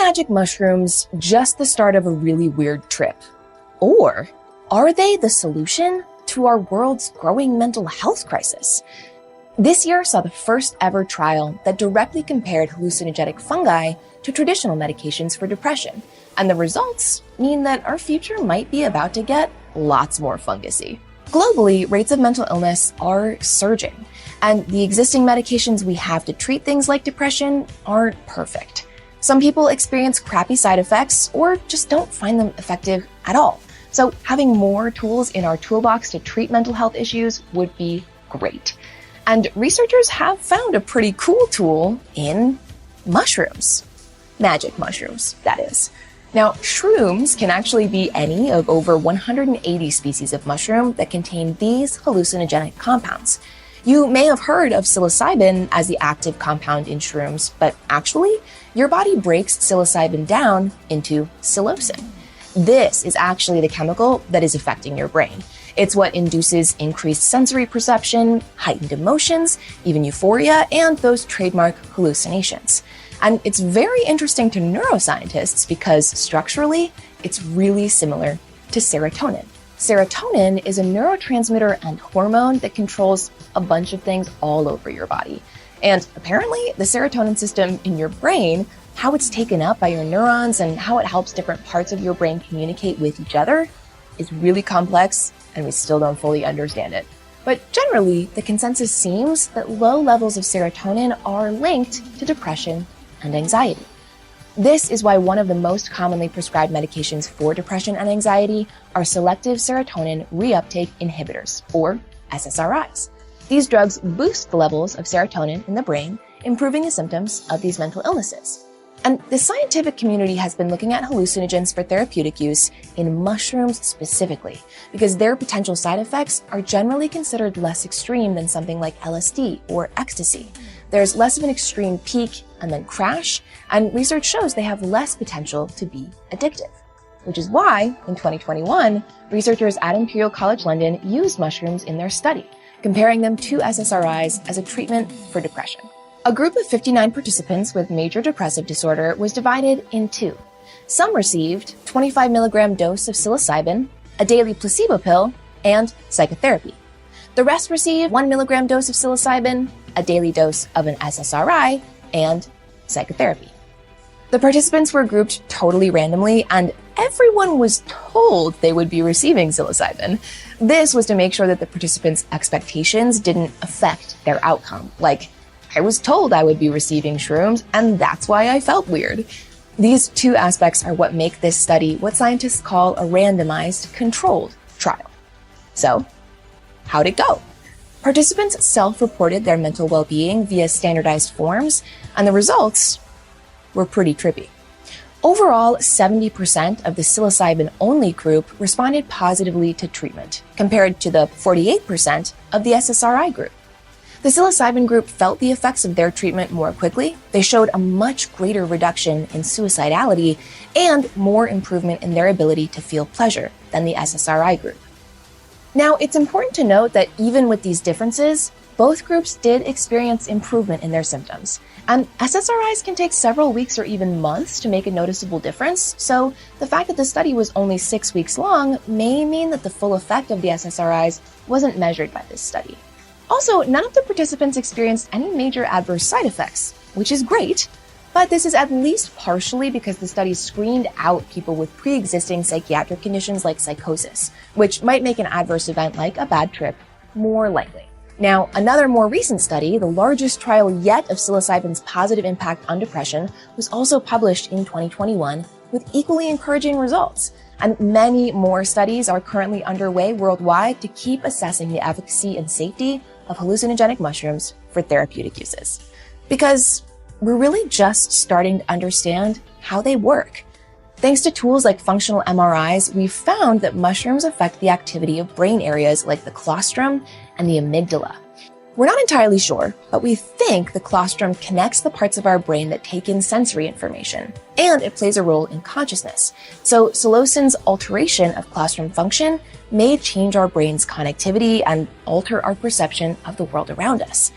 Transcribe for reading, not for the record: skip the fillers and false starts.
magic mushrooms just the start of a really weird trip? Or are they the solution to our world's growing mental health crisis? This year saw the first ever trial that directly compared hallucinogenic fungi to traditional medications for depression. And the results mean that our future might be about to get lots more fungusy. Globally, rates of mental illness are surging, and the existing medications we have to treat things like depression aren't perfect. Some people experience crappy side effects or just don't find them effective at all. So having more tools in our toolbox to treat mental health issues would be great. And researchers have found a pretty cool tool in mushrooms. Magic mushrooms, that is. Now, shrooms can actually be any of over 180 species of mushroom that contain these hallucinogenic compounds. You may have heard of psilocybin as the active compound in shrooms, but actually, your body breaks psilocybin down into psilocin. This is actually the chemical that is affecting your brain. It's what induces increased sensory perception, heightened emotions, even euphoria, and those trademark hallucinations. And it's very interesting to neuroscientists because structurally, it's really similar to serotonin. Serotonin is a neurotransmitter and hormone that controls a bunch of things all over your body. And apparently, the serotonin system in your brain, how it's taken up by your neurons and how it helps different parts of your brain communicate with each other, is really complex, and we still don't fully understand it. But generally, the consensus seems that low levels of serotonin are linked to depression and anxiety. This is why one of the most commonly prescribed medications for depression and anxiety are selective serotonin reuptake inhibitors, or SSRIs. These drugs boost the levels of serotonin in the brain, improving the symptoms of these mental illnesses. And the scientific community has been looking at hallucinogens for therapeutic use in mushrooms specifically, because their potential side effects are generally considered less extreme than something like LSD or ecstasy. There's less of an extreme peak and then crash, and research shows they have less potential to be addictive. Which is why, in 2021, researchers at Imperial College London used mushrooms in their study, comparing them to SSRIs as a treatment for depression. A group of 59 participants with major depressive disorder was divided in two. Some received 25 milligram dose of psilocybin, a daily placebo pill, and psychotherapy. The rest received 1 milligram dose of psilocybin, a daily dose of an SSRI, and psychotherapy. The participants were grouped totally randomly, and everyone was told they would be receiving psilocybin. This was to make sure that the participants' expectations didn't affect their outcome. Like, I was told I would be receiving shrooms, and that's why I felt weird. These two aspects are what make this study what scientists call a randomized controlled trial. So, how'd it go? Participants self-reported their mental well-being via standardized forms, and the results were pretty trippy. Overall, 70% of the psilocybin-only group responded positively to treatment, compared to the 48% of the SSRI group. The psilocybin group felt the effects of their treatment more quickly. They showed a much greater reduction in suicidality and more improvement in their ability to feel pleasure than the SSRI group. Now, it's important to note that even with these differences, both groups did experience improvement in their symptoms. And SSRIs can take several weeks or even months to make a noticeable difference, so the fact that the study was only 6 weeks long may mean that the full effect of the SSRIs wasn't measured by this study. Also, none of the participants experienced any major adverse side effects, which is great, but this is at least partially because the study screened out people with pre-existing psychiatric conditions like psychosis, which might make an adverse event like a bad trip more likely. Now, another more recent study, the largest trial yet of psilocybin's positive impact on depression, was also published in 2021 with equally encouraging results. And many more studies are currently underway worldwide to keep assessing the efficacy and safety of hallucinogenic mushrooms for therapeutic uses. Because we're really just starting to understand how they work. Thanks to tools like functional MRIs, we've found that mushrooms affect the activity of brain areas like the colostrum and the amygdala. We're not entirely sure, but we think the colostrum connects the parts of our brain that take in sensory information, and it plays a role in consciousness. So psilocyin's alteration of colostrum function may change our brain's connectivity and alter our perception of the world around us.